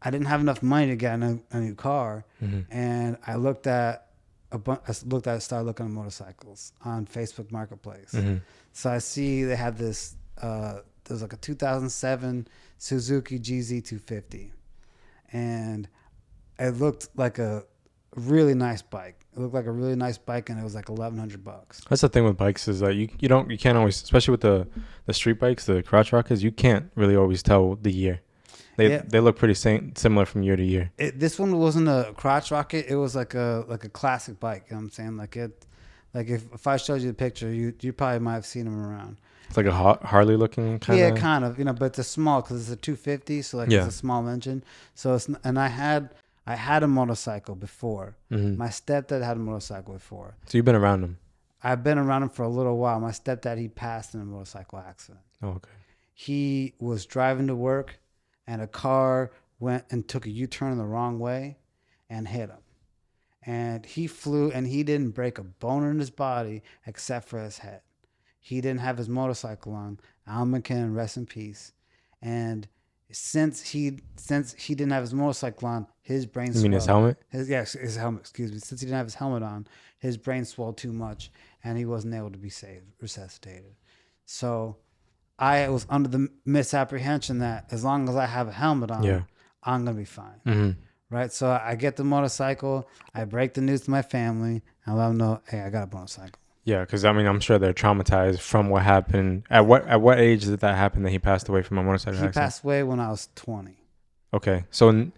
I didn't have enough money to get a new car, and I looked at started looking at motorcycles on Facebook Marketplace. So I see they had this. There's like a 2007 Suzuki GZ250, and it looked like a really nice bike. It looked like a really nice bike, and it was like $1,100. That's the thing with bikes is that you can't always, especially with the street bikes, the crotch rockets, you can't really always tell the year. They look pretty similar from year to year. This one wasn't a crotch rocket. It was like a classic bike. You know what I'm saying? Like if I showed you the picture, you probably might have seen them around. It's like a Harley looking kind of. Yeah, kind of. But it's a small because it's a 250, so it's a small engine. So and I had a motorcycle before. My stepdad had a motorcycle before. So you've been around him. I've been around him for a little while. My stepdad, he passed in a motorcycle accident. Oh, okay. He was driving to work, and a car went and took a U-turn the wrong way and hit him. And he flew, and he didn't break a bone in his body except for his head. He didn't have his motorcycle on. Al McKinnon, rest in peace. And since he didn't have his motorcycle on, his brain swelled. You mean his helmet? His helmet, excuse me. Since he didn't have his helmet on, his brain swelled too much, and he wasn't able to be resuscitated. So I was under the misapprehension that as long as I have a helmet on, I'm going to be fine. Right? So I get the motorcycle, I break the news to my family, and I let them know, hey, I got a motorcycle. Yeah, because I mean, I'm sure they're traumatized from what happened. At what age did that happen that he passed away from a motorcycle accident? He passed away when I was 20. Okay, so and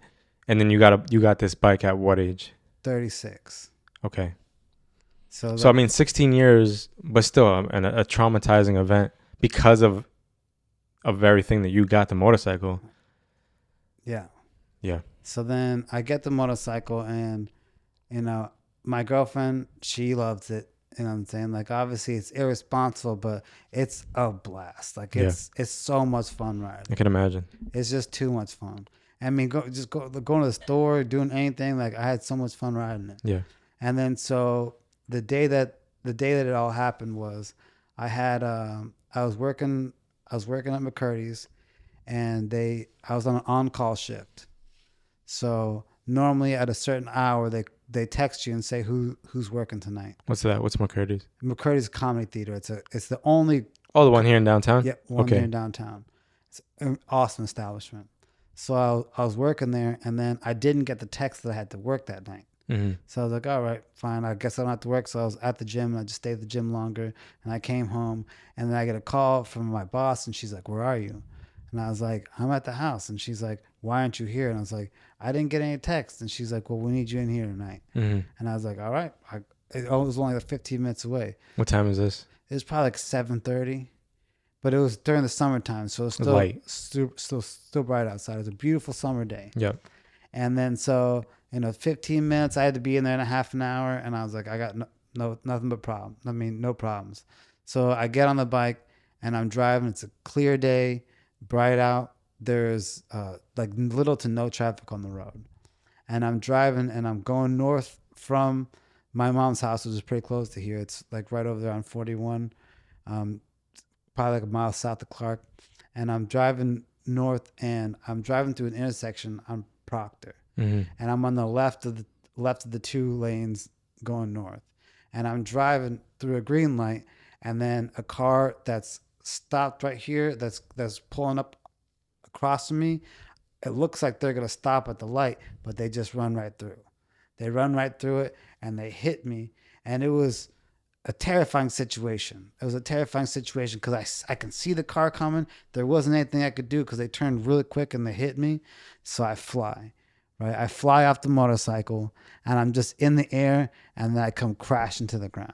then you got this bike at what age? 36. Okay. So I mean, 16 years, but still a traumatizing event because of a very thing that you got the motorcycle. Yeah. Yeah. So then I get the motorcycle, and my girlfriend, she loves it. You know what I'm saying? Like, obviously it's irresponsible, but it's a blast. Like, it's so much fun riding. I can imagine. It's just too much fun. I mean, going to the store, doing anything. Like, I had so much fun riding it. Yeah. And then so the day that it all happened was, I was working at McCurdy's, and I was on an on-call shift. So normally at a certain hour, they text you and say who's working tonight. What's that? What's McCurdy's? McCurdy's Comedy Theater. It's the only. Oh, the one here in downtown? Yeah, here in downtown. It's an awesome establishment. So I was working there, and then I didn't get the text that I had to work that night. So I was like, all right, fine. I guess I don't have to work. So I was at the gym, and I just stayed at the gym longer. And I came home, and then I get a call from my boss, and she's like, where are you? And I was like, I'm at the house. And she's like, why aren't you here? And I was like, I didn't get any text. And she's like, well, we need you in here tonight. And I was like, all right. It was only like 15 minutes away. What time is this? It was probably like 7:30. But it was during the summertime, so it was still light. Still bright outside. It was a beautiful summer day. Yep. And then so, 15 minutes, I had to be in there in a half an hour. And I was like, I got nothing but problems. I mean, no problems. So I get on the bike, and I'm driving. It's a clear day. Bright out. There's like little to no traffic on the road, and I'm driving, and I'm going north from my mom's house, which is pretty close to here. It's like right over there on 41, probably like a mile south of Clark. And I'm driving north, and I'm driving through an intersection on Proctor, and I'm on the left of the two lanes going north, and I'm driving through a green light, and then a car that's stopped right here that's pulling up across from me. It looks like they're gonna stop at the light, but they just run right through. They run right through it, and they hit me, and it was a terrifying situation. It was a terrifying situation because I can see the car coming. There wasn't anything I could do because they turned really quick and they hit me. So I fly, right? I fly off the motorcycle, and I'm just in the air, and then I come crashing to the ground.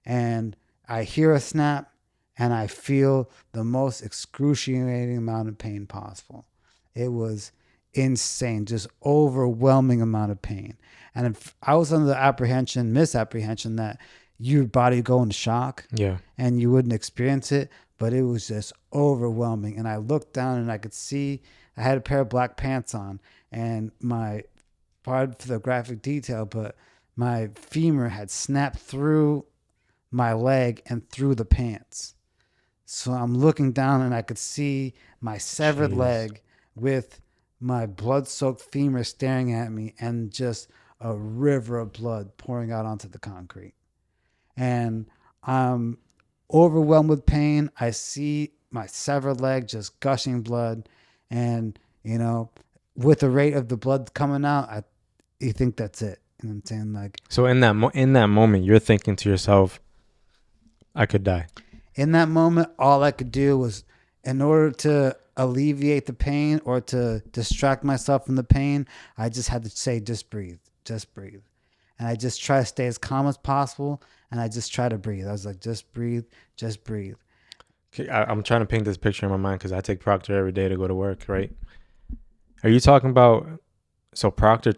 And I hear a snap, and I feel the most excruciating amount of pain possible. It was insane, just overwhelming amount of pain. And if I was under the misapprehension that your body would go into shock, and you wouldn't experience it, but it was just overwhelming. And I looked down, and I could see I had a pair of black pants on, and pardon for the graphic detail, but my femur had snapped through my leg and through the pants. So I'm looking down and I could see my severed Jeez. leg with my blood-soaked femur staring at me and just a river of blood pouring out onto the concrete. And I'm overwhelmed with pain. I see my severed leg just gushing blood. And, with the rate of the blood coming out, you think that's it. You know what I'm saying? Like, so in that moment, you're thinking to yourself, I could die. in that moment, all I could do was, in order to alleviate the pain or to distract myself from the pain, I just had to say, just breathe, just breathe. And I just try to stay as calm as possible. And I just try to breathe. I was like, just breathe, just breathe. Okay, I'm trying to paint this picture in my mind because I take Proctor every day to go to work, right? Are you talking about, so Proctor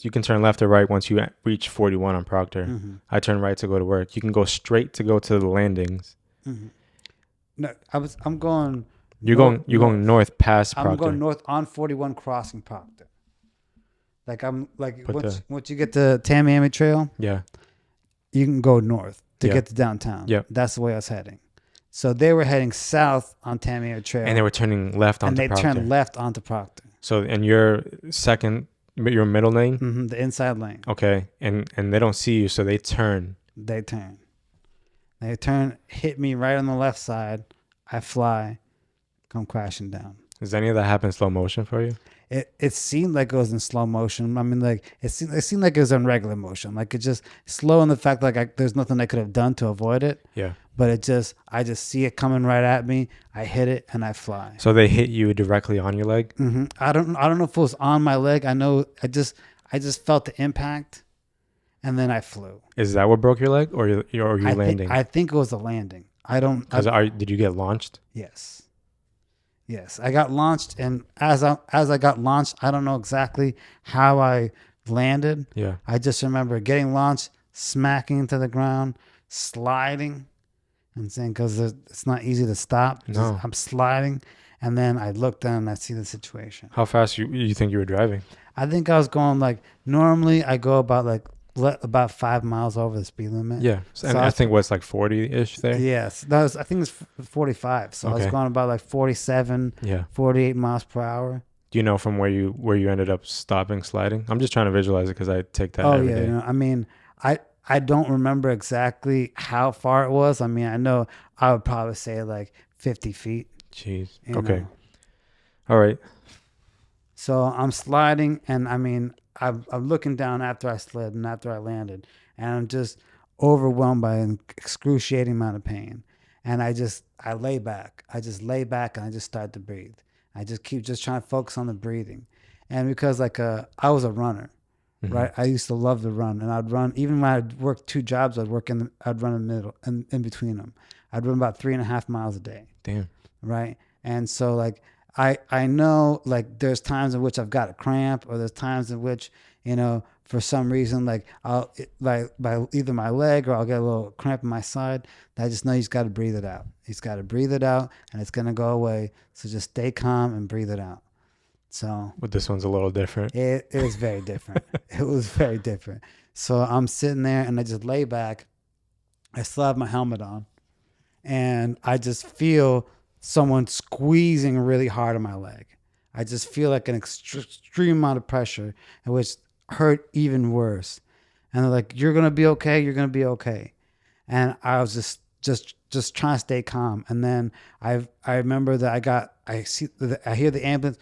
you can turn left or right once you reach 41 on Proctor. Mm-hmm. I turn right to go to work. You can go straight to go to the landings. Mm-hmm. No, I'm going. You're going north past Proctor. I'm going north on 41 crossing Proctor. Like once you get to Tamiami Trail, yeah, you can go north to get to downtown. Yep. That's the way I was heading. So they were heading south on Tamiami Trail, and they were turning left onto Proctor. And they turned left onto Proctor. So in your middle lane, mm-hmm, the inside lane. Okay, and they don't see you, so they turn. They turn, hit me right on the left side. I fly, come crashing down. Does any of that happen in slow motion for you? It seemed like it was in slow motion. I mean, like it seemed like it was in regular motion. Like it just slow in the fact like there's nothing I could have done to avoid it. Yeah. But I just see it coming right at me. I hit it and I fly. So they hit you directly on your leg? Mm-hmm. I don't know if it was on my leg. I know I just felt the impact, and then I flew. Is that what broke your leg, or you landing? I think it was a landing. Did you get launched? Yes, I got launched, and as I got launched, I don't know exactly how I landed. Yeah. I just remember getting launched, smacking into the ground, sliding, and saying, because it's not easy to stop. No. I'm sliding, and then I look down and I see the situation. How fast you think you were driving? I think I was going normally I go about 5 miles over the speed limit. Yeah. And I think what's 40-ish there? Yes. I think it's 45. So I was going about 47, 48 miles per hour. Do you know from where you ended up stopping sliding? I'm just trying to visualize it because I take that every day. I mean, I don't remember exactly how far it was. I mean, I know I would probably say 50 feet. Jeez. Okay. All right. So I'm sliding, and I mean, I'm looking down after I slid and after I landed, and I'm just overwhelmed by an excruciating amount of pain. And I lay back. I just lay back and I just start to breathe. I just keep trying to focus on the breathing. And because I was a runner, mm-hmm. right? I used to love to run, and I'd run even when I'd work 2 jobs. I'd run in the middle and in between them. I'd run about 3.5 miles a day. Damn. Right. And so I know there's times in which I've got a cramp, or there's times in which, for some reason, I'll by either my leg or I'll get a little cramp in my side. I just know he's got to breathe it out. He's got to breathe it out, and it's going to go away. So just stay calm and breathe it out. So. But this one's a little different. It was very different. It was very different. So I'm sitting there and I just lay back. I still have my helmet on, and I just feel someone squeezing really hard on my leg. I just feel like an extreme amount of pressure, which hurt even worse. And they're like, "You're gonna be okay. You're gonna be okay." And I was just trying to stay calm. And then I remember that I hear the ambulance.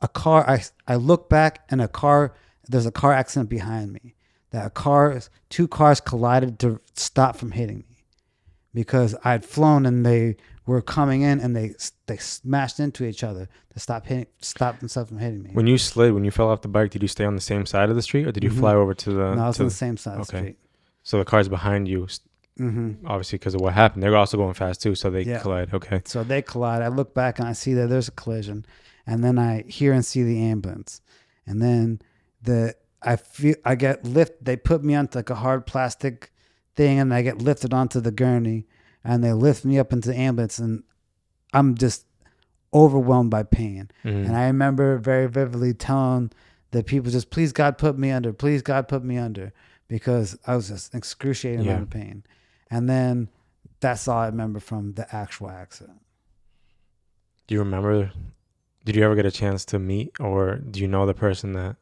A car. I look back, and there's a car accident behind me. That 2 cars collided to stop from hitting me, because I'd flown and they were coming in, and they smashed into each other to stop themselves from hitting me. When you fell off the bike, did you stay on the same side of the street, or did you mm-hmm. fly over to the... No, I was on the same side of the street. So the cars behind you, mm-hmm. obviously because of what happened, they're also going fast too, so they collide. Okay. So they collide. I look back and I see that there's a collision, and then I hear and see the ambulance, and then I get lifted. They put me onto a hard plastic thing, and I get lifted onto the gurney, and they lift me up into the ambulance, and I'm just overwhelmed by pain. Mm-hmm. And I remember very vividly telling the people, just, "Please God, put me under. Please God, put me under," because I was just excruciating amount of pain. And then that's all I remember from the actual accident. Do you remember? Did you ever get a chance to meet, or do you know the person that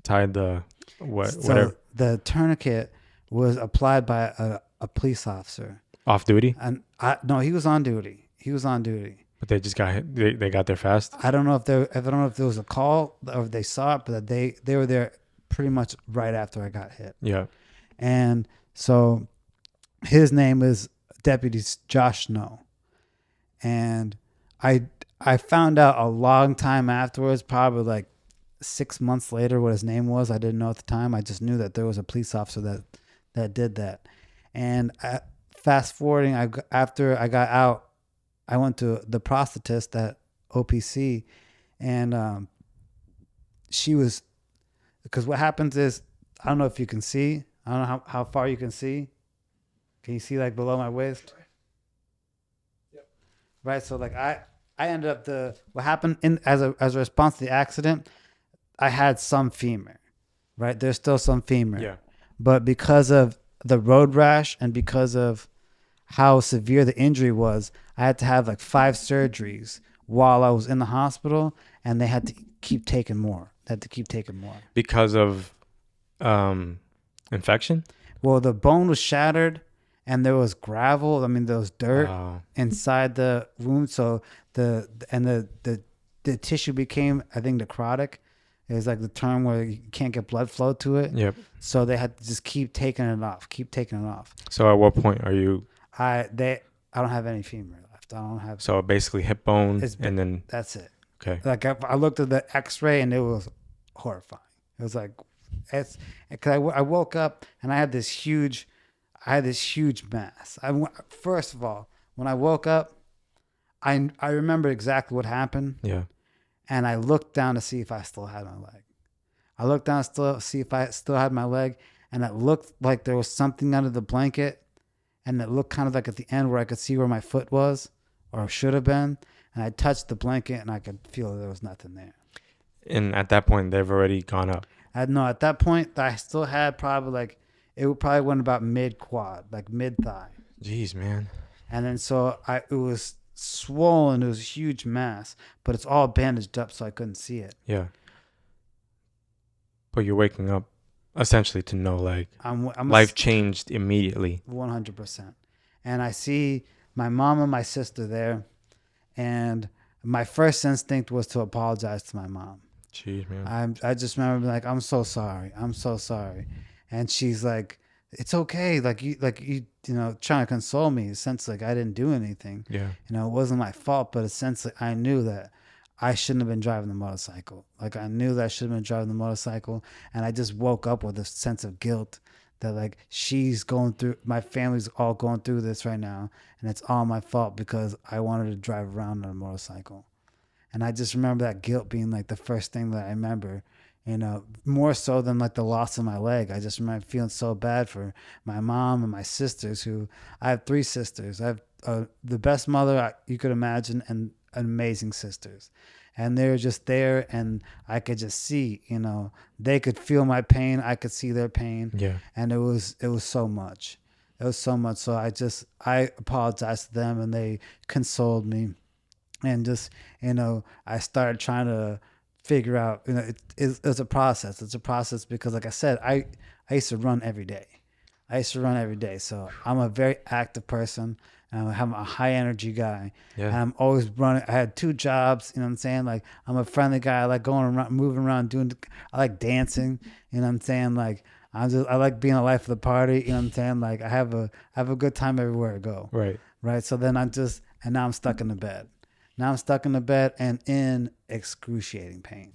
tied the whatever So the tourniquet was applied by a police officer. off duty? And no, he was on duty. He was on duty. But they just got hit. They got there fast. I don't know if there was a call or if they saw it, but they were there pretty much right after I got hit. Yeah. And so his name is Deputy Josh Snow. And I found out a long time afterwards, probably like 6 months later, what his name was. I didn't know at the time. I just knew that there was a police officer that did that. And fast forwarding, after I got out, I went to the prosthetist at OPC, and she was, because what happens is, I don't know if you can see. I don't know how far you can see. Can you see like below my waist? Yep. Right. So like I ended up what happened as a response to the accident, I had some femur. Right. There's still some femur. Yeah. But because of the road rash and because of how severe the injury was, I had to have like 5 surgeries while I was in the hospital, and they had to keep taking more. Because of infection? Well, the bone was shattered, and there was gravel. I mean, there was dirt Oh. inside the wound. So the tissue became, I think, necrotic. It was like the term where you can't get blood flow to it. Yep. So they had to just keep taking it off. So at what point are you? I don't have any femur left. I don't have. So basically hip bone, and then That's it. okay. Like I looked at the X-ray and it was horrifying. It was like, because I woke up and I had this huge mass. First of all, when I woke up, I remember exactly what happened, Yeah. and I looked down to see if I still had my leg. I looked down to see if I still had my leg, and it looked like there was something under the blanket, and it looked kind of like at the end where I could see where my foot was or should have been, and I touched the blanket and I could feel there was nothing there. And at that point, they've already gone up. At that point, I still had probably it probably went about mid-quad, like mid-thigh. Jeez, man. And then so it was swollen. It was a huge mass, but it's all bandaged up so I couldn't see it. Yeah. But you're waking up essentially to no leg. Life changed immediately. 100%. And I see my mom and my sister there, and my first instinct was to apologize to my mom. Jeez, man. I just remember being like, I'm so sorry. And she's like, it's okay. Like you trying to console me. Essentially, like I didn't do anything. Yeah. It wasn't my fault, but essentially I knew that I shouldn't have been driving the motorcycle. Like I knew that I should have been driving the motorcycle. And I just woke up with a sense of guilt that like she's going through, my family's all going through this right now. And it's all my fault because I wanted to drive around on a motorcycle. And I just remember that guilt being like the first thing that I remember, more so than like the loss of my leg. I just remember feeling so bad for my mom and my sisters, I have 3 sisters. I have the best mother you could imagine and amazing sisters. And they were just there, and I could just see, they could feel my pain. I could see their pain. Yeah. And it was so much. It was so much. So I apologized to them, and they consoled me. And just, I started trying to figure out, it's a process. It's a process because, like I said, I used to run every day. So I'm a very active person. I'm a high energy guy. Yeah. And I'm always running. I had 2 jobs, you know what I'm saying? Like I'm a friendly guy. I like going around, moving around, I like dancing, you know what I'm saying? Like I like being a life of the party, you know what I'm saying? Like I have a good time everywhere I go. Right. So then and now I'm stuck in the bed. And in excruciating pain.